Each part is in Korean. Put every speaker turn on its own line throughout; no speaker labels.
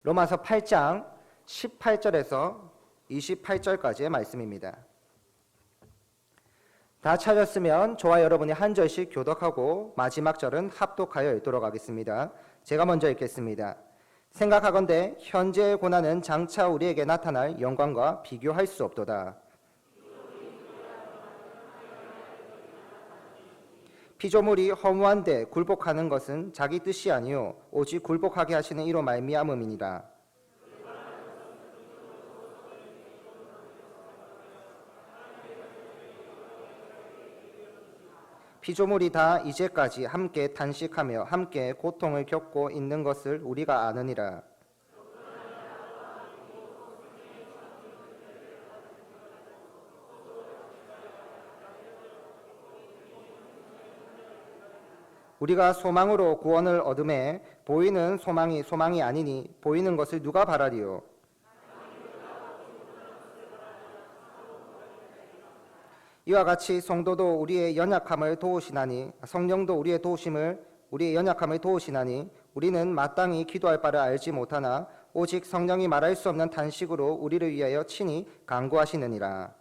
로마서 8장 18절에서 28절까지의 말씀입니다. 다 찾았으면 저와 여러분이 한 절씩 교독하고 마지막 절은 합독하여 읽도록 하겠습니다. 제가 먼저 읽겠습니다. 생각하건대 현재의 고난은 장차 우리에게 나타날 영광과 비교할 수 없도다. 피조물이 허무한데 굴복하는 것은 자기 뜻이 아니요 오직 굴복하게 하시는 이로 말미암음이니라. 피조물이 다 이제까지 함께 탄식하며 함께 고통을 겪고 있는 것을 우리가 아느니라. 우리가 소망으로 구원을 얻음에 보이는 소망이 소망이 아니니 보이는 것을 누가 바라리요? 이와 같이 성도도 우리의 연약함을 도우시나니 성령도 우리의 연약함을 도우시나니 우리는 마땅히 기도할 바를 알지 못하나 오직 성령이 말할 수 없는 탄식으로 우리를 위하여 친히 간구하시느니라.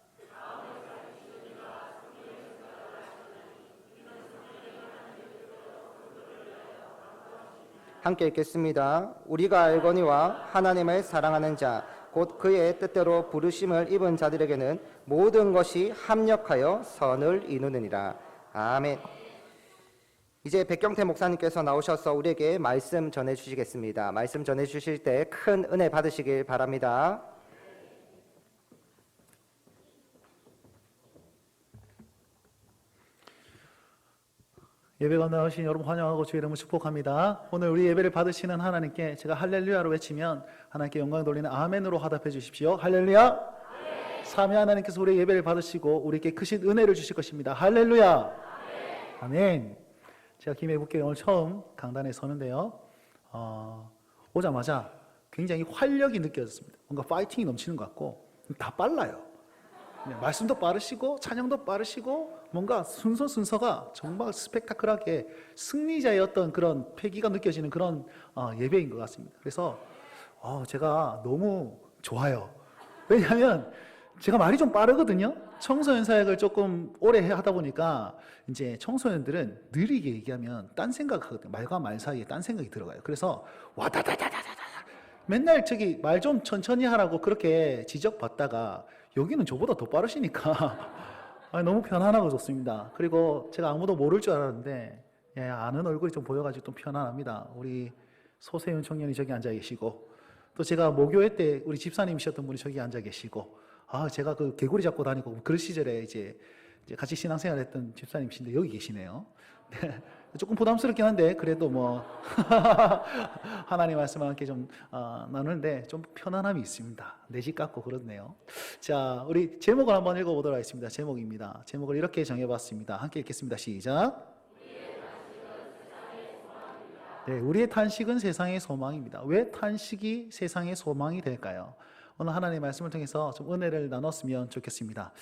함께 읽겠습니다. 우리가 알거니와 하나님을 사랑하는 자 곧 그의 뜻대로 부르심을 입은 자들에게는 모든 것이 합력하여 선을 이루느니라. 아멘. 이제 백경태 목사님께서 나오셔서 우리에게 말씀 전해주시겠습니다. 말씀 전해주실 때 큰 은혜 받으시길 바랍니다.
예배가 나오신 여러분 환영하고 주의 이름을 축복합니다. 오늘 우리 예배를 받으시는 하나님께 제가 할렐루야로 외치면 하나님께 영광 돌리는 아멘으로 화답해 주십시오. 할렐루야. 아멘. 삼위 하나님께서 우리의 예배를 받으시고 우리에게 크신 은혜를 주실 것입니다. 할렐루야. 아멘. 아멘. 제가 김해북교회 오늘 처음 강단에 서는데요. 오자마자 굉장히 활력이 느껴졌습니다. 뭔가 파이팅이 넘치는 것 같고 다 빨라요. 말씀도 빠르시고 찬양도 빠르시고 뭔가 순서가 정말 스펙타클하게 승리자의 어떤 그런 패기가 느껴지는 그런 예배인 것 같습니다. 그래서 제가 너무 좋아요. 왜냐하면 제가 말이 좀 빠르거든요. 청소년 사역을 조금 오래 하다 보니까 이제 청소년들은 느리게 얘기하면 딴 생각하거든요. 말과 말 사이에 딴 생각이 들어가요. 그래서 와다다다다다다 맨날 저기 말 좀 천천히 하라고 그렇게 지적받다가 여기는 저보다 더 빠르시니까 너무 편안하고 좋습니다. 그리고 제가 아무도 모를 줄 알았는데 아는 얼굴이 좀 보여가지고 좀 편안합니다. 우리 소세윤 청년이 저기 앉아 계시고 또 제가 모교회 때 우리 집사님이셨던 분이 저기 앉아 계시고 제가 그 개구리 잡고 다니고 그 시절에 이제 같이 신앙생활했던 집사님이신데 여기 계시네요. 네. 조금 부담스럽긴 한데 그래도 뭐 하나님 말씀과 함께 좀 나누는데 좀 편안함이 있습니다. 내 집 같고 그렇네요. 자, 우리 제목을 한번 읽어보도록 하겠습니다. 제목입니다. 제목을 이렇게 정해봤습니다. 함께 읽겠습니다. 시작. 네, 우리의 탄식은 세상의 소망입니다. 왜 탄식이 세상의 소망이 될까요? 오늘 하나님의 말씀을 통해서 좀 은혜를 나눴으면 좋겠습니다.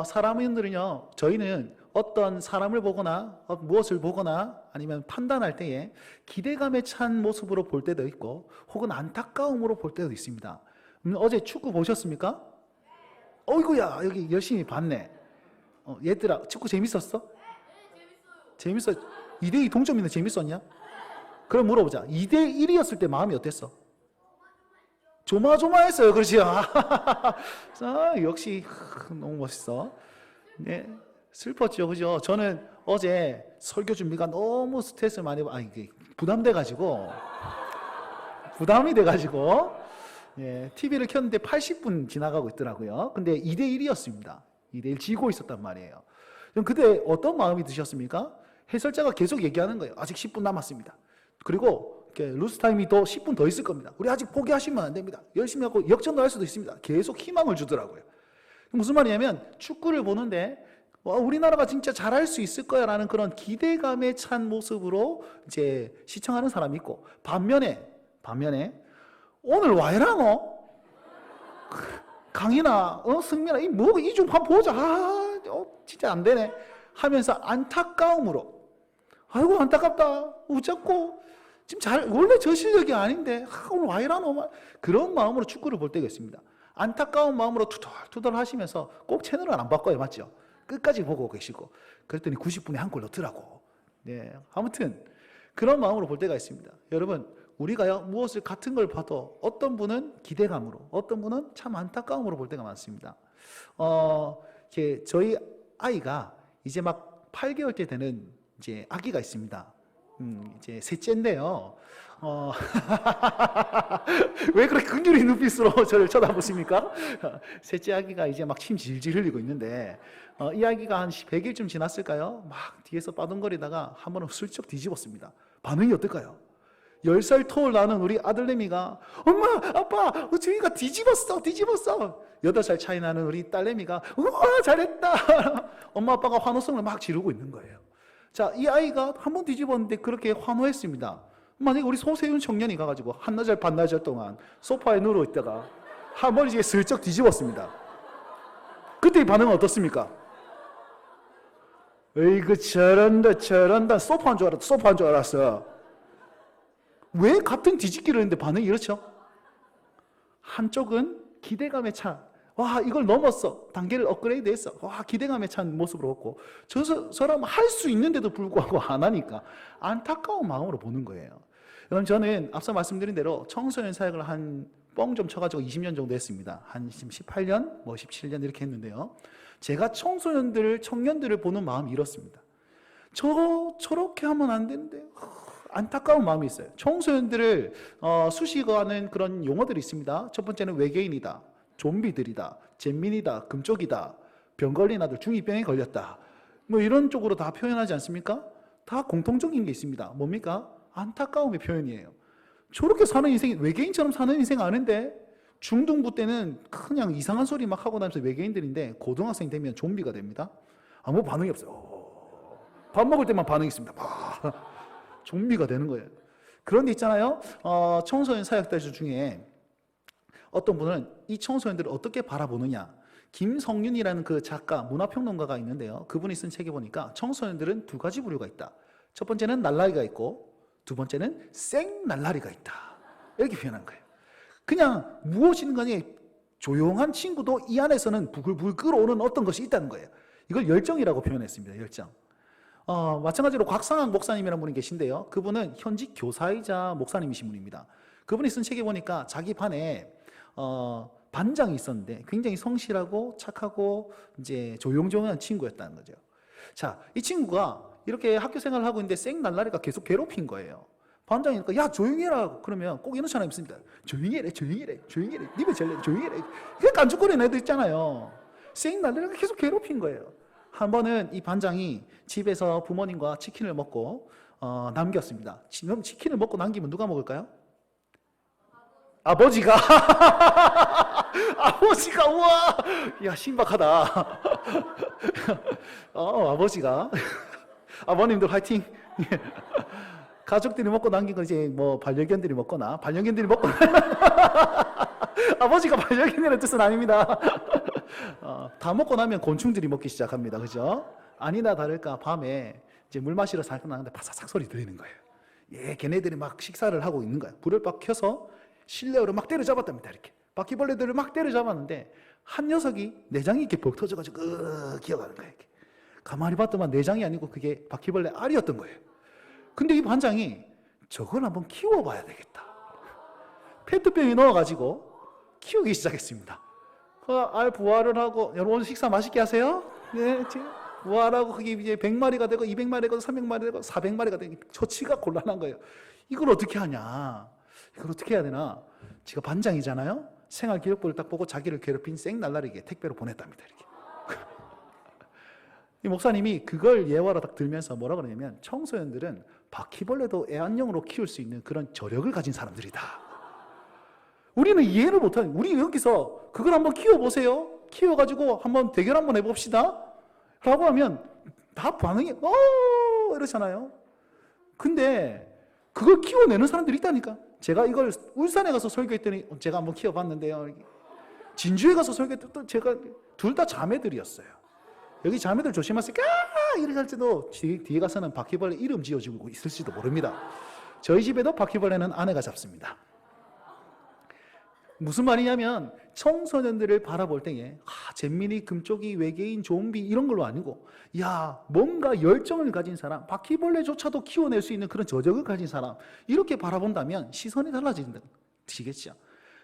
사람들은요, 저희는 어떤 사람을 보거나 무엇을 보거나 아니면 판단할 때에 기대감에 찬 모습으로 볼 때도 있고 혹은 안타까움으로 볼 때도 있습니다. 어제 축구 보셨습니까? 어이구야, 여기 열심히 봤네. 얘들아, 축구 재밌었어? 재밌어. 2대2 동점인데 재밌었냐? 그럼 물어보자. 2대1이었을 때 마음이 어땠어? 조마조마했어요. 그렇지? 역시 너무 멋있어. 네, 슬펐죠. 그죠? 저는 어제 설교 준비가 너무 스트레스 많이 이게 부담이 돼가지고 TV를 켰는데 80분 지나가고 있더라고요. 근데 2대1이었습니다. 2대1 지고 있었단 말이에요. 그럼 그때 어떤 마음이 드셨습니까? 해설자가 계속 얘기하는 거예요. 아직 10분 남았습니다. 그리고 루스 타임이 더 10분 더 있을 겁니다. 우리 아직 포기하시면 안 됩니다. 열심히 하고 역전도 할 수도 있습니다. 계속 희망을 주더라고요. 무슨 말이냐면 축구를 보는데 우리나라가 진짜 잘할 수 있을 거야 라는 그런 기대감에 찬 모습으로 이제 시청하는 사람이 있고 반면에 오늘 와이라노 강인아 승민아 이 좀 한번 보자 진짜 안 되네 하면서 안타까움으로 아이고 안타깝다 웃잡고 지금 원래 저 실력이 아닌데 오늘 와 이러노, 그런 마음으로 축구를 볼 때가 있습니다. 안타까운 마음으로 투덜투덜 하시면서 꼭 채널을 안 바꿔요. 맞죠? 끝까지 보고 계시고, 그랬더니 90분에 한 골 넣더라고. 네, 아무튼 그런 마음으로 볼 때가 있습니다. 여러분, 우리가요 무엇을 같은 걸 봐도 어떤 분은 기대감으로, 어떤 분은 참 안타까움으로 볼 때가 많습니다. 저희 아이가 이제 막 8개월째 되는 이제 아기가 있습니다. 이제 셋째인데요. 왜 그렇게 긍휼히 눈빛으로 저를 쳐다보십니까? 셋째 아기가 이제 막 침 질질 흘리고 있는데, 이 아기가 한 100일쯤 지났을까요? 막 뒤에서 빠둥거리다가 한 번은 슬쩍 뒤집었습니다. 반응이 어떨까요? 10살 터울 나는 우리 아들내미가, 엄마, 아빠, 저희가 뒤집었어. 8살 차이 나는 우리 딸내미가, 우와, 잘했다. 엄마, 아빠가 환호성을 막 지르고 있는 거예요. 자, 이 아이가 한 번 뒤집었는데 그렇게 환호했습니다. 만약에 우리 소세윤 청년이 가가지고 한나절 반나절 동안 소파에 누워 있다가 한 번 이제 슬쩍 뒤집었습니다. 그때 이 반응은 어떻습니까? 에이그 잘한다. 소파인 줄 알았어. 왜 같은 뒤집기를 했는데 반응이 이렇죠? 한쪽은 기대감에 찬, 와, 이걸 넘었어, 단계를 업그레이드했어, 와, 기대감에 찬 모습으로 없고, 저 사람 할 수 있는데도 불구하고 안 하니까 안타까운 마음으로 보는 거예요. 여러분, 저는 앞서 말씀드린 대로 청소년 사역을 한 뻥 좀 쳐가지고 20년 정도 했습니다. 한 18년, 17년 이렇게 했는데요. 제가 청년들을 보는 마음이 이렇습니다. 저렇게 하면 안 되는데, 안타까운 마음이 있어요. 청소년들을 수식어하는 그런 용어들이 있습니다. 첫 번째는 외계인이다, 좀비들이다, 잼민이다, 금쪽이다, 병 걸린 아들, 중2병에 걸렸다, 뭐 이런 쪽으로 다 표현하지 않습니까? 다 공통적인 게 있습니다. 뭡니까? 안타까움의 표현이에요. 저렇게 사는 인생이, 외계인처럼 사는 인생 아는데, 중등부 때는 그냥 이상한 소리 막 하고 다니면서 외계인들인데, 고등학생 되면 좀비가 됩니다. 아무 반응이 없어요. 밥 먹을 때만 반응이 있습니다. 좀비가 되는 거예요. 그런데 있잖아요, 청소년 사역자들 중에 어떤 분은 이 청소년들을 어떻게 바라보느냐, 김성윤이라는 그 작가, 문화평론가가 있는데요. 그분이 쓴 책에 보니까 청소년들은 두 가지 부류가 있다. 첫 번째는 날라리가 있고, 두 번째는 생날라리가 있다. 이렇게 표현한 거예요. 그냥 무엇이든 간에 조용한 친구도 이 안에서는 부글부글 끓어오는 어떤 것이 있다는 거예요. 이걸 열정이라고 표현했습니다. 열정. 마찬가지로 곽상학 목사님이라는 분이 계신데요. 그분은 현직 교사이자 목사님이신 분입니다. 그분이 쓴 책에 보니까 자기 반에 반장이 있었는데 굉장히 성실하고 착하고 이제 조용조용한 친구였다는 거죠. 자, 이 친구가 이렇게 학교 생활을 하고 있는데 생날라리가 계속 괴롭힌 거예요. 반장이니까 야 조용히 해라. 그러면 꼭 이런 사람이 있습니다. 조용히 해라. 니네 잘래. 조용히 해라. 그게 깐죽거리는 애들 있잖아요. 생날라리가 계속 괴롭힌 거예요. 한 번은 이 반장이 집에서 부모님과 치킨을 먹고 남겼습니다. 그럼 치킨을 먹고 남기면 누가 먹을까요? 아버지가. 아버지가, 우와, 야, 신박하다. 아버지가. 아버님들 화이팅. 가족들이 먹고 남긴 건 이제 뭐 반려견들이 먹거나, 아버지가 반려견이라는 뜻은 아닙니다. 다 먹고 나면 곤충들이 먹기 시작합니다. 그죠? 아니나 다를까 밤에 이제 물 마시러 살짝 나는데 바사삭 소리 들리는 거예요. 예, 걔네들이 막 식사를 하고 있는 거예요. 불을 막 켜서 실내어로 막 때려잡았답니다. 이렇게 바퀴벌레들을 막 때려잡았는데 한 녀석이 내장이 이렇게 벅 터져가지고 기어가는 거예요. 이렇게. 가만히 봤더만 내장이 아니고 그게 바퀴벌레 알이었던 거예요. 근데 이 반장이 저걸 한번 키워봐야 되겠다. 페트병에 넣어가지고 키우기 시작했습니다. 알 부화를 하고, 여러분 오늘 식사 맛있게 하세요? 네, 부화하고 그게 이제 100마리가 되고 200마리가 되고 300마리가 되고 400마리가 되고 처치가 곤란한 거예요. 이걸 어떻게 하냐? 이걸 어떻게 해야 되나? 지가 반장이잖아요. 생활기록부를 딱 보고 자기를 괴롭힌 생날라리에게 택배로 보냈답니다. 이렇게. 이 목사님이 그걸 예화로 딱 들면서 뭐라 그러냐면, 청소년들은 바퀴벌레도 애완용으로 키울 수 있는 그런 저력을 가진 사람들이다. 우리는 이해를 못하는, 우리 여기서 그걸 한번 키워보세요. 키워가지고 한번 대결 한번 해봅시다. 라고 하면 다 반응이 이러잖아요. 근데 그걸 키워내는 사람들이 있다니까. 제가 이걸 울산에 가서 설교했더니 제가 한번 키워봤는데요. 진주에 가서 설교했더니 또 제가 둘 다 자매들이었어요. 여기 자매들 조심하세요. 이렇게 할 때도 뒤에 가서는 바퀴벌레 이름 지어주고 있을지도 모릅니다. 저희 집에도 바퀴벌레는 아내가 잡습니다. 무슨 말이냐면 청소년들을 바라볼 때에 잼민이, 금쪽이, 외계인, 좀비 이런 걸로 아니고 뭔가 열정을 가진 사람, 바퀴벌레조차도 키워낼 수 있는 그런 저력을 가진 사람, 이렇게 바라본다면 시선이 달라지시겠죠.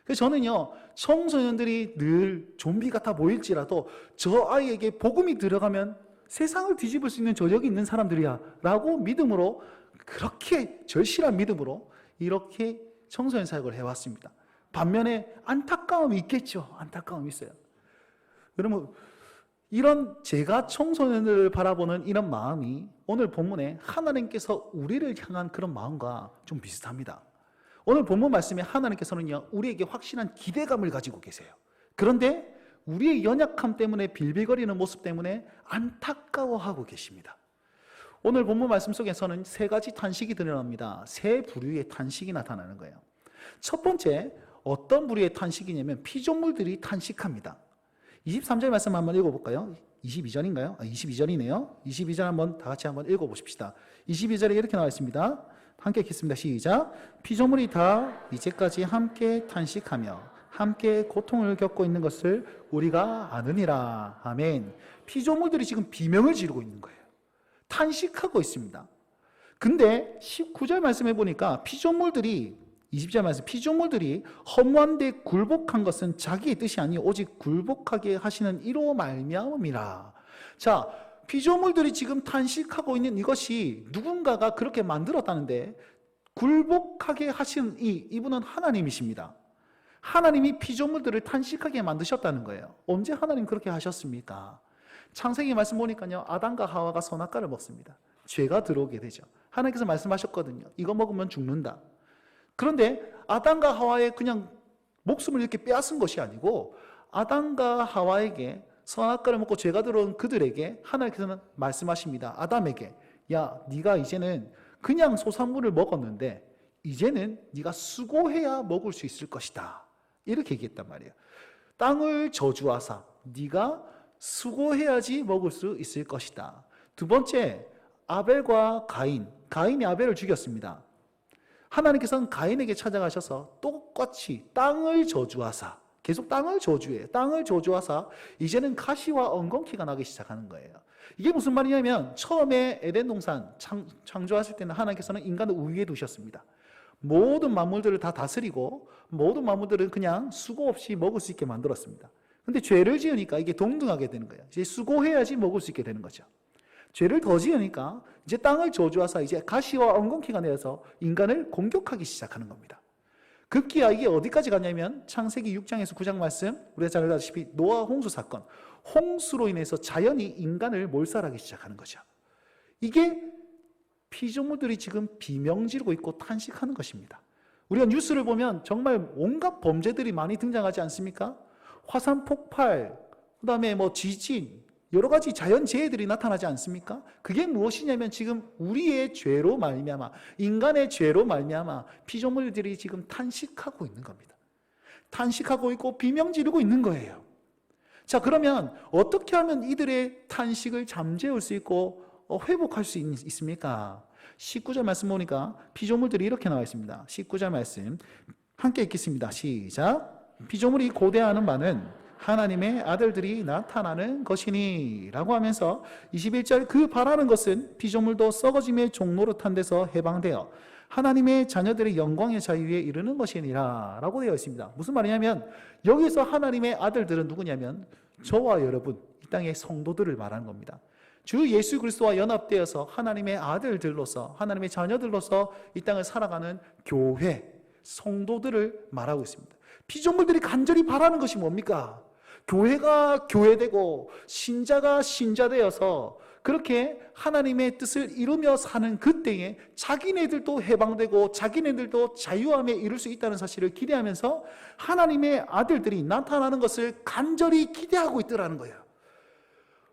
그래서 저는요, 청소년들이 늘 좀비 같아 보일지라도 저 아이에게 복음이 들어가면 세상을 뒤집을 수 있는 저력이 있는 사람들이야 라고 믿음으로, 그렇게 절실한 믿음으로 이렇게 청소년 사역을 해왔습니다. 반면에 안타까움이 있겠죠. 안타까움이 있어요. 여러분, 이런 제가 청소년들을 바라보는 이런 마음이 오늘 본문에 하나님께서 우리를 향한 그런 마음과 좀 비슷합니다. 오늘 본문 말씀에 하나님께서는요, 우리에게 확실한 기대감을 가지고 계세요. 그런데 우리의 연약함 때문에, 빌빌거리는 모습 때문에 안타까워하고 계십니다. 오늘 본문 말씀 속에서는 세 가지 탄식이 드러납니다. 세 부류의 탄식이 나타나는 거예요. 첫 번째, 어떤 부류의 탄식이냐면 피조물들이 탄식합니다. 23절 말씀 한번 읽어볼까요? 22절인가요? 22절이네요. 22절 한번 다 같이 한번 읽어보십시다. 22절에 이렇게 나와 있습니다. 함께 읽겠습니다. 시작. 피조물이 다 이제까지 함께 탄식하며 함께 고통을 겪고 있는 것을 우리가 아느니라. 아멘. 피조물들이 지금 비명을 지르고 있는 거예요. 탄식하고 있습니다. 근데 19절 말씀해 보니까 피조물들이, 20절 말씀, 피조물들이 허무한데 굴복한 것은 자기의 뜻이 아니 오직 굴복하게 하시는 이로 말미암음이라. 자, 피조물들이 지금 탄식하고 있는 이것이 누군가가 그렇게 만들었다는데, 굴복하게 하시는 이분은 하나님이십니다. 하나님이 피조물들을 탄식하게 만드셨다는 거예요. 언제 하나님 그렇게 하셨습니까? 창세기 말씀 보니까요, 아담과 하와가 선악과를 먹습니다. 죄가 들어오게 되죠. 하나님께서 말씀하셨거든요. 이거 먹으면 죽는다. 그런데 아담과 하와의 그냥 목숨을 이렇게 빼앗은 것이 아니고, 아담과 하와에게 선악과를 먹고 죄가 들어온 그들에게 하나님께서는 말씀하십니다. 아담에게, 네가 이제는 그냥 소산물을 먹었는데 이제는 네가 수고해야 먹을 수 있을 것이다. 이렇게 얘기했단 말이에요. 땅을 저주하사 네가 수고해야지 먹을 수 있을 것이다. 두 번째, 아벨과 가인이 아벨을 죽였습니다. 하나님께서는 가인에게 찾아가셔서 똑같이 땅을 저주하사, 계속 땅을 저주해요. 땅을 저주하사 이제는 가시와 엉겅퀴가 나기 시작하는 거예요. 이게 무슨 말이냐면, 처음에 에덴 동산 창조하실 때는 하나님께서는 인간을 우위에 두셨습니다. 모든 만물들을 다 다스리고 모든 만물들은 그냥 수고 없이 먹을 수 있게 만들었습니다. 근데 죄를 지으니까 이게 동등하게 되는 거예요. 이제 수고해야지 먹을 수 있게 되는 거죠. 죄를 더 지으니까 이제 땅을 저주하사 이제 가시와 엉겅퀴가 내어서 인간을 공격하기 시작하는 겁니다. 급기야 이게 어디까지 갔냐면 창세기 6장에서 9장 말씀, 우리가 잘 알다시피 노아 홍수 사건, 홍수로 인해서 자연이 인간을 몰살하기 시작하는 거죠. 이게 피조물들이 지금 비명 지르고 있고 탄식하는 것입니다. 우리가 뉴스를 보면 정말 온갖 범죄들이 많이 등장하지 않습니까? 화산 폭발, 그다음에 지진, 여러 가지 자연재해들이 나타나지 않습니까? 그게 무엇이냐면 지금 우리의 죄로 말미암아, 인간의 죄로 말미암아 피조물들이 지금 탄식하고 있는 겁니다. 탄식하고 있고 비명 지르고 있는 거예요. 자, 그러면 어떻게 하면 이들의 탄식을 잠재울 수 있고 회복할 수 있습니까? 19절 말씀 보니까 피조물들이 이렇게 나와 있습니다. 19절 말씀 함께 읽겠습니다. 시작. 피조물이 고대하는 바는 하나님의 아들들이 나타나는 것이니 라고 하면서 21절, 그 바라는 것은 피조물도 썩어짐의 종노릇한 데서 해방되어 하나님의 자녀들의 영광의 자유에 이르는 것이니라 라고 되어 있습니다. 무슨 말이냐면, 여기서 하나님의 아들들은 누구냐면 저와 여러분, 이 땅의 성도들을 말하는 겁니다. 주 예수 그리스도와 연합되어서 하나님의 아들들로서, 하나님의 자녀들로서 이 땅을 살아가는 교회, 성도들을 말하고 있습니다. 피조물들이 간절히 바라는 것이 뭡니까? 교회가 교회되고 신자가 신자되어서 그렇게 하나님의 뜻을 이루며 사는 그때에 자기네들도 해방되고 자기네들도 자유함에 이룰 수 있다는 사실을 기대하면서 하나님의 아들들이 나타나는 것을 간절히 기대하고 있더라는 거예요.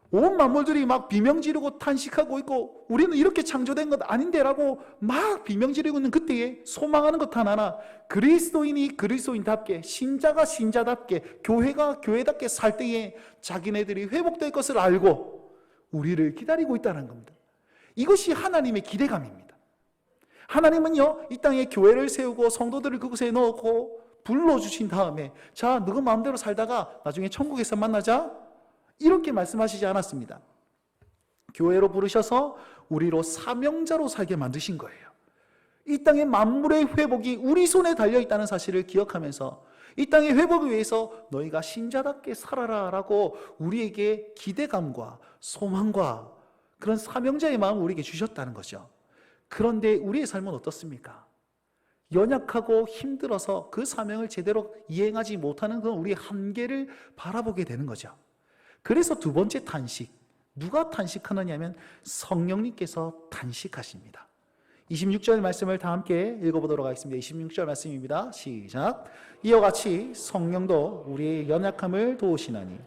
온 만물들이 막 비명 지르고 탄식하고 있고 우리는 이렇게 창조된 것 아닌데라고 막 비명 지르고 있는 그때에 소망하는 것 하나, 그리스도인이 그리스도인답게, 신자가 신자답게, 교회가 교회답게 살 때에 자기네들이 회복될 것을 알고 우리를 기다리고 있다는 겁니다. 이것이 하나님의 기대감입니다. 하나님은요, 이 땅에 교회를 세우고 성도들을 그곳에 넣고 불러주신 다음에 자, 너가 마음대로 살다가 나중에 천국에서 만나자, 이렇게 말씀하시지 않았습니다. 교회로 부르셔서 우리로 사명자로 살게 만드신 거예요. 이 땅의 만물의 회복이 우리 손에 달려있다는 사실을 기억하면서 이 땅의 회복을 위해서 너희가 신자답게 살아라 라고 우리에게 기대감과 소망과 그런 사명자의 마음을 우리에게 주셨다는 거죠. 그런데 우리의 삶은 어떻습니까? 연약하고 힘들어서 그 사명을 제대로 이행하지 못하는 그런 우리의 한계를 바라보게 되는 거죠. 그래서 두 번째 탄식, 누가 탄식하느냐 하면 성령님께서 탄식하십니다. 26절 말씀을 다 함께 읽어보도록 하겠습니다. 26절 말씀입니다. 시작. 이와 같이 성령도 우리의 연약함을 도우시나니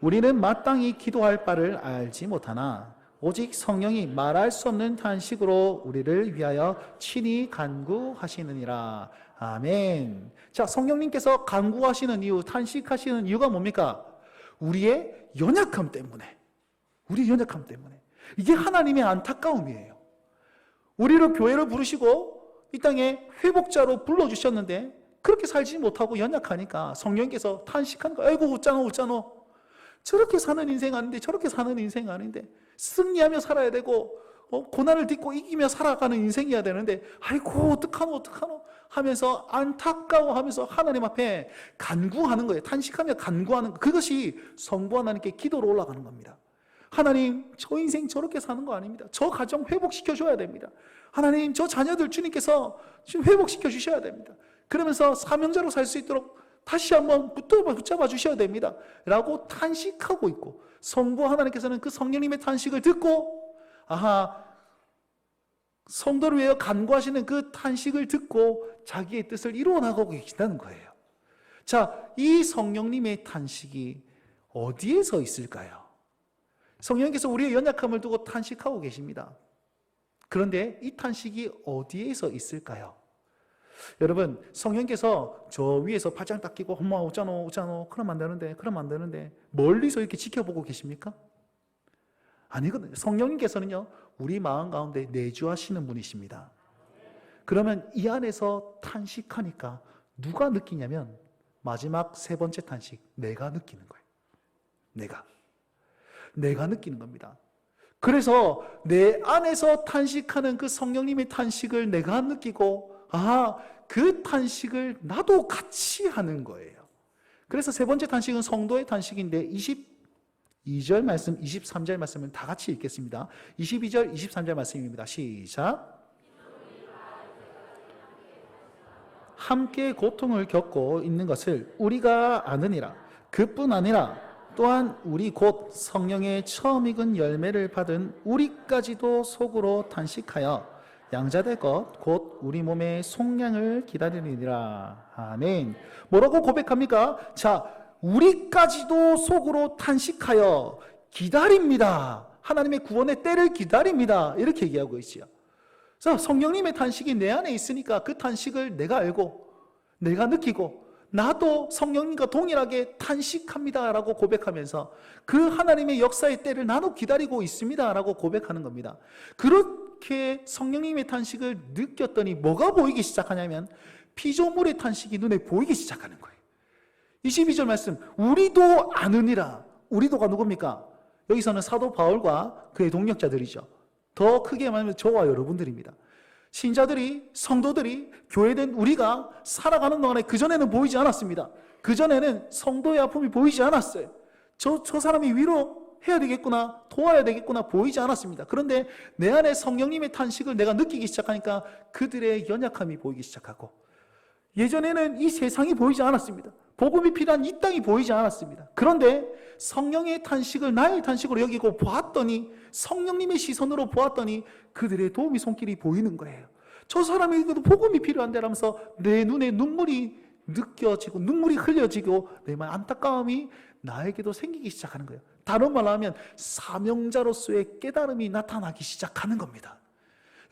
우리는 마땅히 기도할 바를 알지 못하나 오직 성령이 말할 수 없는 탄식으로 우리를 위하여 친히 간구하시느니라. 아멘. 자, 성령님께서 간구하시는 이유, 탄식하시는 이유가 뭡니까? 우리의 연약함 때문에. 우리의 연약함 때문에. 이게 하나님의 안타까움이에요. 우리를 교회를 부르시고 이 땅에 회복자로 불러주셨는데 그렇게 살지 못하고 연약하니까 성령께서 탄식하는 거예요. 아이고 웃잖아. 저렇게 사는 인생 아닌데, 저렇게 사는 인생 아닌데, 승리하며 살아야 되고 고난을 딛고 이기며 살아가는 인생이어야 되는데 아이고 어떡하노 하면서 안타까워하면서 하나님 앞에 간구하는 거예요. 탄식하며 간구하는 거. 그것이 성부 하나님께 기도로 올라가는 겁니다. 하나님, 저 인생 저렇게 사는 거 아닙니다. 저 가정 회복시켜 줘야 됩니다. 하나님, 저 자녀들 주님께서 지금 회복시켜 주셔야 됩니다. 그러면서 사명자로 살 수 있도록 다시 한번 붙잡아 주셔야 됩니다 라고 탄식하고 있고, 성부 하나님께서는 그 성령님의 탄식을 듣고 성도를 위하여 간구하시는 그 탄식을 듣고 자기의 뜻을 이루어 나가고 계신다는 거예요. 자, 이 성령님의 탄식이 어디에서 있을까요? 성령님께서 우리의 연약함을 두고 탄식하고 계십니다. 그런데 이 탄식이 어디에서 있을까요? 여러분, 성령께서 저 위에서 팔짱 딱 끼고 엄마 오잖아 그러면 안 되는데 멀리서 이렇게 지켜보고 계십니까? 아니거든요. 성령님께서는요, 우리 마음 가운데 내주하시는 분이십니다. 그러면 이 안에서 탄식하니까 누가 느끼냐면 마지막 세 번째 탄식, 내가 느끼는 거예요. 내가 느끼는 겁니다. 그래서 내 안에서 탄식하는 그 성령님의 탄식을 내가 느끼고 그 탄식을 나도 같이 하는 거예요. 그래서 세 번째 탄식은 성도의 탄식인데 22절 말씀, 23절 말씀을 다 같이 읽겠습니다. 22절, 23절 말씀입니다. 시작. 함께 고통을 겪고 있는 것을 우리가 아느니라. 그뿐 아니라 또한 우리 곧 성령의 처음 익은 열매를 받은 우리까지도 속으로 탄식하여 양자될 것 곧 우리 몸의 속량을 기다리느니라. 아멘. 뭐라고 고백합니까? 자, 우리까지도 속으로 탄식하여 기다립니다. 하나님의 구원의 때를 기다립니다. 이렇게 얘기하고 있지요. 그래서 성령님의 탄식이 내 안에 있으니까 그 탄식을 내가 알고 내가 느끼고 나도 성령님과 동일하게 탄식합니다 라고 고백하면서 그 하나님의 역사의 때를 나도 기다리고 있습니다 라고 고백하는 겁니다. 그렇게 성령님의 탄식을 느꼈더니 뭐가 보이기 시작하냐면 피조물의 탄식이 눈에 보이기 시작하는 거예요. 22절 말씀, 우리도 아느니라. 우리도가 누굽니까? 여기서는 사도 바울과 그의 동역자들이죠. 더 크게 말하면 저와 여러분들입니다. 신자들이, 성도들이, 교회된 우리가 살아가는 동안에 그전에는 보이지 않았습니다. 그전에는 성도의 아픔이 보이지 않았어요. 저 사람이 위로해야 되겠구나, 도와야 되겠구나 보이지 않았습니다. 그런데 내 안에 성령님의 탄식을 내가 느끼기 시작하니까 그들의 연약함이 보이기 시작하고, 예전에는 이 세상이 보이지 않았습니다. 복음이 필요한 이 땅이 보이지 않았습니다. 그런데 성령의 탄식을 나의 탄식으로 여기고 보았더니, 성령님의 시선으로 보았더니 그들의 도움이 손길이 보이는 거예요. 저 사람에게도 복음이 필요한데 라면서 내 눈에 눈물이 느껴지고 눈물이 흘려지고 내 말 안타까움이 나에게도 생기기 시작하는 거예요. 다른 말로 하면 사명자로서의 깨달음이 나타나기 시작하는 겁니다.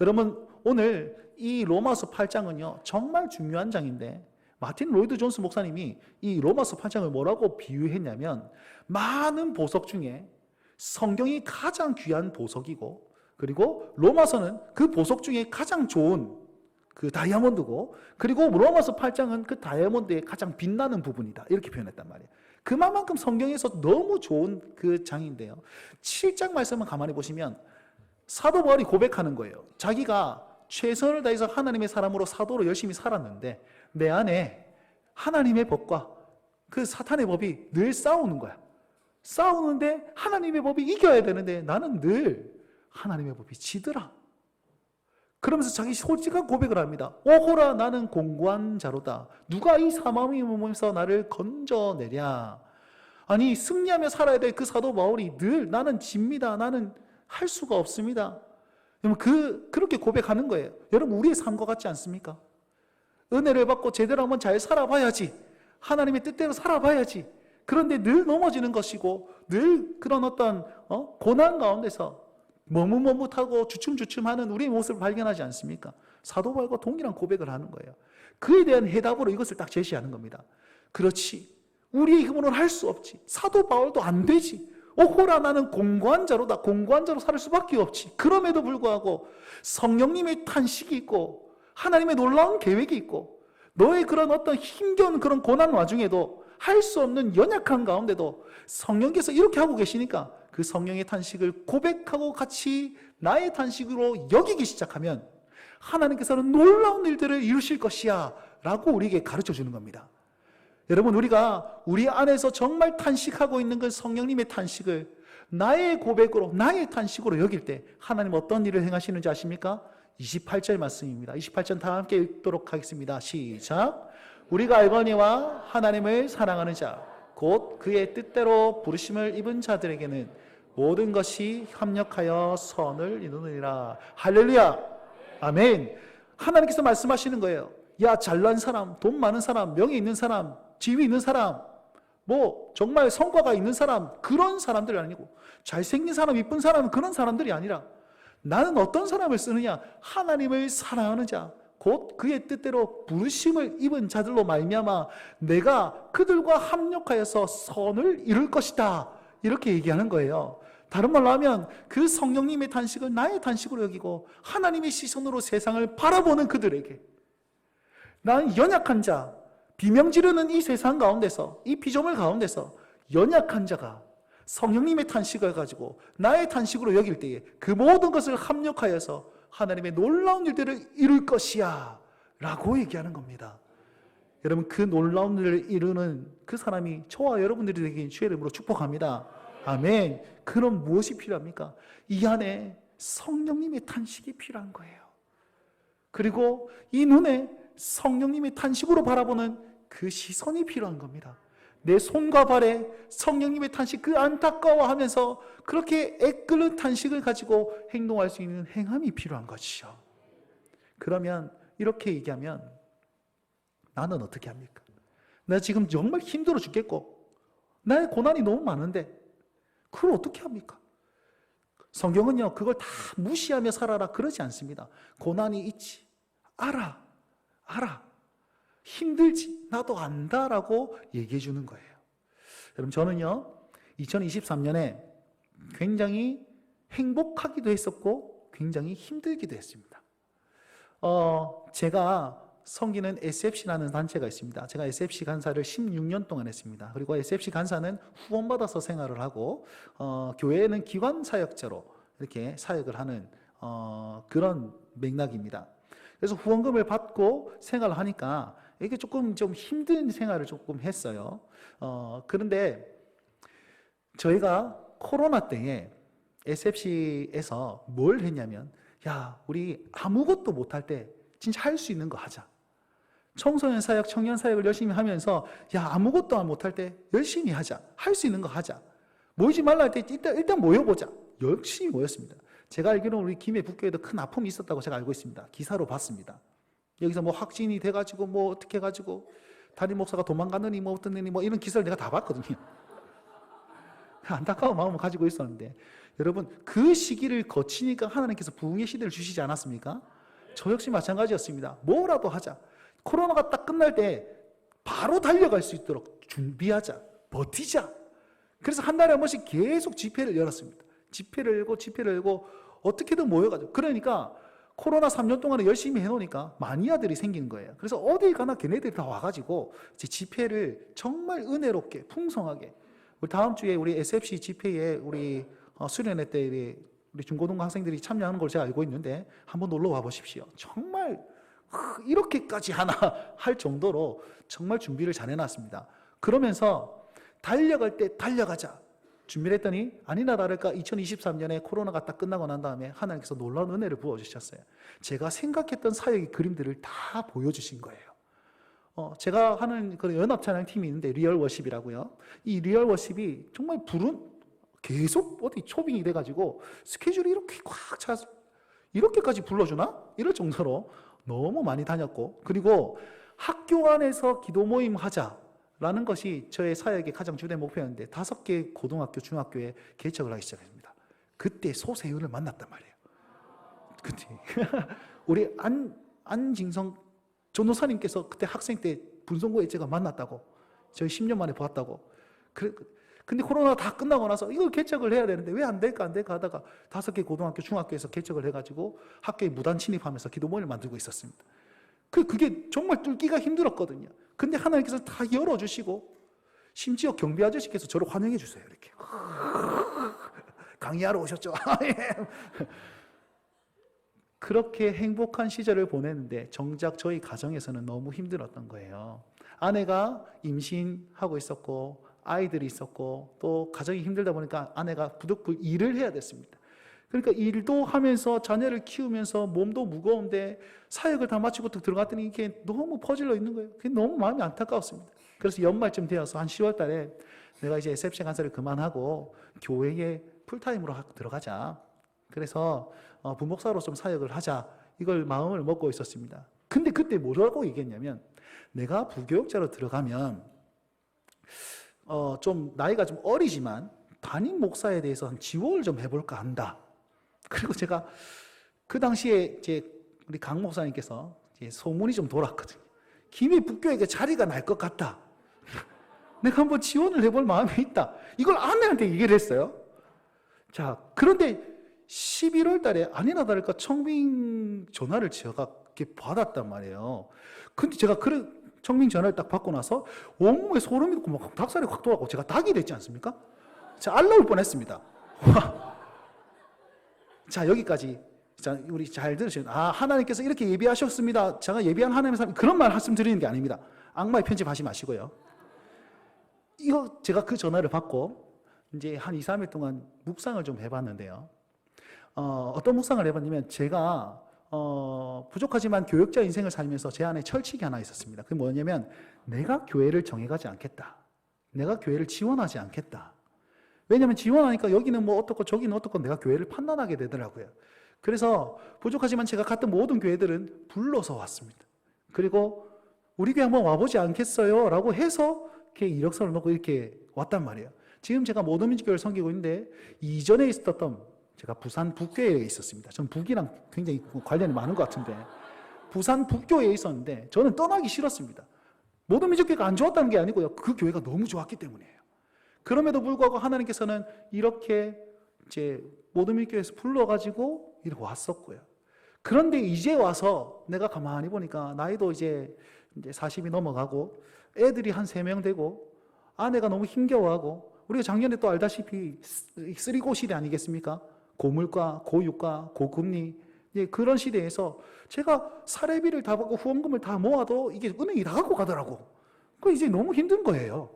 여러분, 오늘 이 로마서 8장은요 정말 중요한 장인데, 마틴 로이드 존스 목사님이 이 로마서 8장을 뭐라고 비유했냐면, 많은 보석 중에 성경이 가장 귀한 보석이고, 그리고 로마서는 그 보석 중에 가장 좋은 그 다이아몬드고, 그리고 로마서 8장은 그 다이아몬드의 가장 빛나는 부분이다 이렇게 표현했단 말이에요. 그만큼 성경에서 너무 좋은 그 장인데요. 7장 말씀을 가만히 보시면 사도 바울이 고백하는 거예요. 자기가 최선을 다해서 하나님의 사람으로 사도로 열심히 살았는데 내 안에 하나님의 법과 그 사탄의 법이 늘 싸우는 거야. 싸우는데 하나님의 법이 이겨야 되는데 나는 늘 하나님의 법이 지더라. 그러면서 자기 솔직한 고백을 합니다. 오호라 나는 공고한 자로다. 누가 이 사망의 몸에서 나를 건져내랴. 아니 승리하며 살아야 될 그 사도 바울이 늘 나는 집니다. 나는 할 수가 없습니다. 여러분 그렇게 고백하는 거예요. 여러분 우리의 삶과 같지 않습니까? 은혜를 받고 제대로 한번 잘 살아봐야지. 하나님의 뜻대로 살아봐야지. 그런데 늘 넘어지는 것이고 늘 그런 어떤 고난 가운데서 머뭇머뭇하고 주춤주춤하는 우리의 모습을 발견하지 않습니까? 사도 바울과 동일한 고백을 하는 거예요. 그에 대한 해답으로 이것을 딱 제시하는 겁니다. 그렇지. 우리의 힘으로는 할 수 없지. 사도 바울도 안 되지. 오호라 나는 공고한 자로다. 공고한 자로 살 수밖에 없지. 그럼에도 불구하고 성령님의 탄식이 있고 하나님의 놀라운 계획이 있고 너의 그런 어떤 힘겨운 그런 고난 와중에도 할 수 없는 연약한 가운데도 성령께서 이렇게 하고 계시니까 그 성령의 탄식을 고백하고 같이 나의 탄식으로 여기기 시작하면 하나님께서는 놀라운 일들을 이루실 것이야 라고 우리에게 가르쳐 주는 겁니다. 여러분 우리가 우리 안에서 정말 탄식하고 있는 그 성령님의 탄식을 나의 고백으로 나의 탄식으로 여길 때 하나님 어떤 일을 행하시는지 아십니까? 28절 말씀입니다. 28절 다 함께 읽도록 하겠습니다. 시작. 우리가 알거니와 하나님을 사랑하는 자 곧 그의 뜻대로 부르심을 입은 자들에게는 모든 것이 협력하여 선을 이루느니라. 할렐루야. 아멘. 하나님께서 말씀하시는 거예요. 야 잘난 사람, 돈 많은 사람, 명예 있는 사람, 지위 있는 사람, 뭐 정말 성과가 있는 사람, 그런 사람들이 아니고 잘생긴 사람, 이쁜 사람은 그런 사람들이 아니라 나는 어떤 사람을 쓰느냐? 하나님을 사랑하는 자 곧 그의 뜻대로 부르심을 입은 자들로 말미암아 내가 그들과 합력하여서 선을 이룰 것이다 이렇게 얘기하는 거예요. 다른 말로 하면 그 성령님의 탄식을 나의 탄식으로 여기고 하나님의 시선으로 세상을 바라보는 그들에게 나는 연약한 자, 비명 지르는 이 세상 가운데서 이 피조물 가운데서 연약한 자가 성령님의 탄식을 가지고 나의 탄식으로 여길 때에 그 모든 것을 합력하여서 하나님의 놀라운 일들을 이룰 것이야 라고 얘기하는 겁니다. 여러분 그 놀라운 일을 이루는 그 사람이 저와 여러분들이 되긴 주의 이름으로 축복합니다. 아멘. 그럼 무엇이 필요합니까? 이 안에 성령님의 탄식이 필요한 거예요. 그리고 이 눈에 성령님의 탄식으로 바라보는 그 시선이 필요한 겁니다. 내 손과 발에 성령님의 탄식 그 안타까워하면서 그렇게 애끓는 탄식을 가지고 행동할 수 있는 행함이 필요한 것이죠. 그러면 이렇게 얘기하면 나는 어떻게 합니까? 나 지금 정말 힘들어 죽겠고 나의 고난이 너무 많은데 그걸 어떻게 합니까? 성경은요 그걸 다 무시하며 살아라 그러지 않습니다. 고난이 있지. 알아. 힘들지. 나도 안다라고 얘기해 주는 거예요. 여러분 저는요 2023년에 굉장히 행복하기도 했었고 굉장히 힘들기도 했습니다. 제가 섬기는 SFC라는 단체가 있습니다. 제가 SFC 간사를 16년 동안 했습니다. 그리고 SFC 간사는 후원받아서 생활을 하고 교회는 기관 사역자로 이렇게 사역을 하는 그런 맥락입니다. 그래서 후원금을 받고 생활을 하니까 이게 조금 좀 힘든 생활을 조금 했어요. 그런데 저희가 코로나 때에 SFC에서 뭘 했냐면 야 우리 아무것도 못할 때 진짜 할 수 있는 거 하자. 청소년 사역, 청년 사역을 열심히 하면서 야 아무것도 못할 때 열심히 하자. 할 수 있는 거 하자. 모이지 말라 할 때 일단 모여보자. 열심히 모였습니다. 제가 알기로는 우리 김해 북교에도 큰 아픔이 있었다고 제가 알고 있습니다. 기사로 봤습니다. 여기서 뭐 확진이 돼가지고 뭐 어떻게 해가지고 담임 목사가 도망가느니 뭐 어떠느니 뭐 이런 기사를 내가 다 봤거든요. 안타까운 마음을 가지고 있었는데 여러분 그 시기를 거치니까 하나님께서 부흥의 시대를 주시지 않았습니까? 저 역시 마찬가지였습니다. 뭐라도 하자. 코로나가 딱 끝날 때 바로 달려갈 수 있도록 준비하자. 버티자. 그래서 한 달에 한 번씩 계속 집회를 열었습니다. 집회를 열고 어떻게든 모여가지고 그러니까 코로나 3년 동안에 열심히 해놓으니까 마니아들이 생기는 거예요. 그래서 어딜 가나 걔네들이 다 와가지고 이제 집회를 정말 은혜롭게 풍성하게, 우리 다음 주에 우리 SFC 집회에 우리 수련회 때 우리 중고등부 학생들이 참여하는 걸 제가 알고 있는데 한번 놀러 와 보십시오. 정말 이렇게까지 하나 할 정도로 정말 준비를 잘 해놨습니다. 그러면서 달려갈 때 달려가자 준비를 했더니 아니나 다를까 2023년에 코로나가 딱 끝나고 난 다음에 하나님께서 놀라운 은혜를 부어주셨어요. 제가 생각했던 사역의 그림들을 다 보여주신 거예요. 제가 하는 그 연합찬양팀이 있는데 리얼워십이라고요. 이 리얼워십이 정말 계속 어디 초빙이 돼가지고 스케줄이 이렇게 꽉 차서 이렇게까지 불러주나? 이럴 정도로 너무 많이 다녔고, 그리고 학교 안에서 기도 모임 하자라는 것이 저의 사역의 가장 주된 목표였는데 5개 고등학교, 중학교에 개척을 하기 시작했습니다. 그때 소세윤을 만났단 말이에요. 그때 우리 안징성 전도사님께서 그때 학생 때 분성고에 제가 만났다고, 저희 10년 만에 보았다고. 근데 코로나 다 끝나고 나서 이걸 개척을 해야 되는데 왜 안 될까 하다가 5개 고등학교, 중학교에서 개척을 해가지고 학교에 무단 침입하면서 기도 모임을 만들고 있었습니다. 그게 정말 뚫기가 힘들었거든요. 근데 하나님께서 다 열어주시고, 심지어 경비 아저씨께서 저를 환영해 주세요. 이렇게 강의하러 오셨죠? 그렇게 행복한 시절을 보내는데 정작 저희 가정에서는 너무 힘들었던 거예요. 아내가 임신하고 있었고 아이들이 있었고 또 가정이 힘들다 보니까 아내가 부득불 일을 해야 됐습니다. 그러니까 일도 하면서 자녀를 키우면서 몸도 무거운데 사역을 다 마치고 들어갔더니 이게 너무 퍼질러 있는 거예요. 그게 너무 마음이 안타까웠습니다. 그래서 연말쯤 되어서 한 10월 달에 내가 이제 SFC 강사를 그만하고 교회에 풀타임으로 들어가자. 그래서 부목사로 좀 사역을 하자. 이걸 마음을 먹고 있었습니다. 근데 그때 뭐라고 얘기했냐면, 내가 부교육자로 들어가면 좀 나이가 좀 어리지만 담임 목사에 대해서 한 지원을 좀 해볼까 한다. 그리고 제가 그 당시에 이제 우리 강 목사님께서 이제 소문이 좀 돌았거든요. 김해 북교에게 자리가 날 것 같다. 내가 한번 지원을 해볼 마음이 있다. 이걸 아내한테 얘기를 했어요. 자, 그런데 11월 달에 아니나 다를까 청빙 전화를 제가 이렇게 받았단 말이에요. 근데 제가 청빙 전화를 딱 받고 나서 온몸에 소름이 돋고 막 닭살이 확 돋았고 제가 닭이 됐지 않습니까? 자, 알 나올 뻔했습니다. 자, 여기까지. 자, 우리 잘 들으시면, 하나님께서 이렇게 예비하셨습니다. 제가 예비한 하나님의 사람, 그런 말씀드리는 게 아닙니다. 악마의 편집하지 마시고요. 이거 제가 그 전화를 받고 이제 한 2, 3일 동안 묵상을 좀 해봤는데요. 어떤 묵상을 해봤냐면, 제가 부족하지만 교역자 인생을 살면서 제 안에 철칙이 하나 있었습니다. 그게 뭐냐면, 내가 교회를 정해가지 않겠다. 내가 교회를 지원하지 않겠다. 왜냐하면 지원하니까 여기는 뭐 어떻고 저기는 어떻고 내가 교회를 판단하게 되더라고요. 그래서 부족하지만 제가 갔던 모든 교회들은 불러서 왔습니다. 그리고 우리 교회 한번 와보지 않겠어요? 라고 해서 이렇게 이력서를 넣고 이렇게 왔단 말이에요. 지금 제가 모든민주교회를 섬기고 있는데, 이전에 있었던 제가 부산 북교회에 있었습니다. 저는 북이랑 굉장히 관련이 많은 것 같은데, 부산 북교회에 있었는데 저는 떠나기 싫었습니다. 모든민주교회가 안 좋았다는 게 아니고요. 그 교회가 너무 좋았기 때문이에요. 그럼에도 불구하고 하나님께서는 이렇게 이제 모든민주교회에서 불러가지고 이렇게 왔었고요. 그런데 이제 와서 내가 가만히 보니까 나이도 이제 40이 넘어가고 애들이 한 3명 되고 아내가 너무 힘겨워하고, 우리가 작년에 또 알다시피 쓰리고 시대 아니겠습니까? 고물가, 고유가, 고금리, 그런 시대에서 제가 사례비를 다 받고 후원금을 다 모아도 이게 은행이 다 갖고 가더라고. 그 이제 너무 힘든 거예요.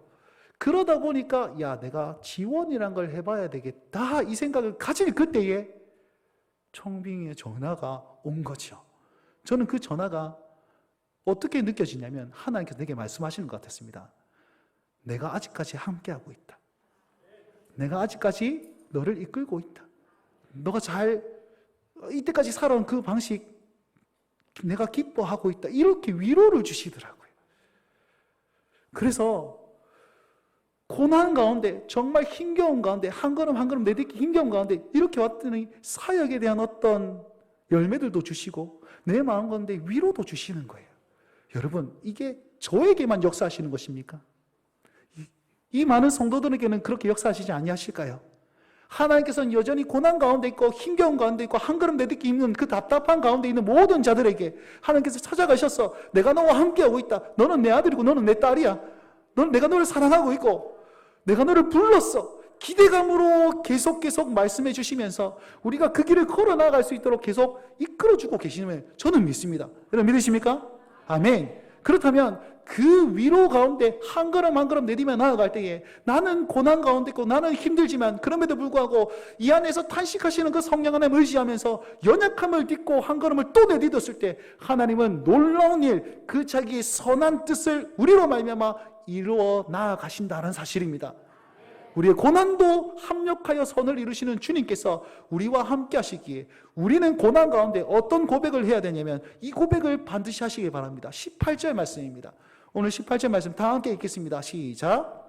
그러다 보니까 내가 지원이란 걸 해봐야 되겠다, 이 생각을 가질 그때에 청빙의 전화가 온 거죠. 저는 그 전화가 어떻게 느껴지냐면, 하나님께서 내게 말씀하시는 것 같았습니다. 내가 아직까지 함께하고 있다. 내가 아직까지 너를 이끌고 있다. 너가 이때까지 살아온 그 방식 내가 기뻐하고 있다. 이렇게 위로를 주시더라고요. 그래서 고난 가운데, 정말 힘겨운 가운데, 한 걸음 한 걸음 내딛기 힘겨운 가운데 이렇게 왔더니 사역에 대한 어떤 열매들도 주시고 내 마음 가운데 위로도 주시는 거예요. 여러분, 이게 저에게만 역사하시는 것입니까? 이 많은 성도들에게는 그렇게 역사하시지 아니하실까요? 하나님께서는 여전히 고난 가운데 있고 힘겨운 가운데 있고 한 걸음 내딛기 힘든 그 답답한 가운데 있는 모든 자들에게 하나님께서 찾아가셔서 내가 너와 함께하고 있다. 너는 내 아들이고 너는 내 딸이야. 내가 너를 사랑하고 있고 내가 너를 불렀어. 기대감으로 계속 말씀해 주시면서 우리가 그 길을 걸어 나갈 수 있도록 계속 이끌어주고 계시는 저는 믿습니다. 여러분 믿으십니까? 아멘. 그렇다면 그 위로 가운데 한 걸음 한 걸음 내디며 나아갈 때에 나는 고난 가운데 있고 나는 힘들지만 그럼에도 불구하고 이 안에서 탄식하시는 그 성령 하나님 의지하면서 연약함을 딛고 한 걸음을 또 내딛었을 때 하나님은 놀라운 일, 그 자기의 선한 뜻을 우리로 말미암아 이루어 나아가신다는 사실입니다. 우리의 고난도 합력하여 선을 이루시는 주님께서 우리와 함께 하시기에 우리는 고난 가운데 어떤 고백을 해야 되냐면 이 고백을 반드시 하시기 바랍니다. 18절 말씀입니다. 오늘 18절 말씀 다 함께 읽겠습니다. 시작.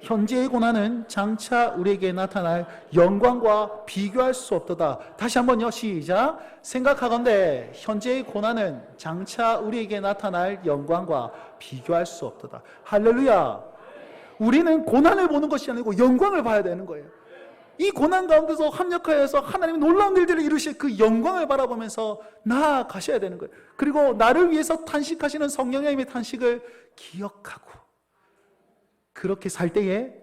현재의 고난은 장차 우리에게 나타날 영광과 비교할 수 없도다. 다시 한번요. 시작. 생각하건대 현재의 고난은 장차 우리에게 나타날 영광과 비교할 수 없도다. 할렐루야. 우리는 고난을 보는 것이 아니고 영광을 봐야 되는 거예요. 이 고난 가운데서 합력하여서 하나님의 놀라운 일들을 이루실 그 영광을 바라보면서 나아가셔야 되는 거예요. 그리고 나를 위해서 탄식하시는 성령의 탄식을 기억하고 그렇게 살 때에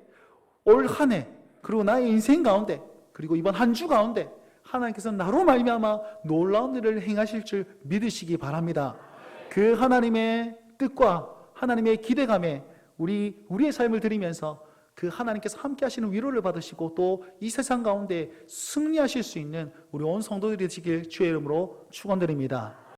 올 한 해 그리고 나의 인생 가운데 그리고 이번 한 주 가운데 하나님께서 나로 말미암아 놀라운 일을 행하실 줄 믿으시기 바랍니다. 그 하나님의 뜻과 하나님의 기대감에 우리의 삶을 드리면서 그 하나님께서 함께 하시는 위로를 받으시고 또 이 세상 가운데 승리하실 수 있는 우리 온 성도들이 되시길 주의 이름으로 축원드립니다.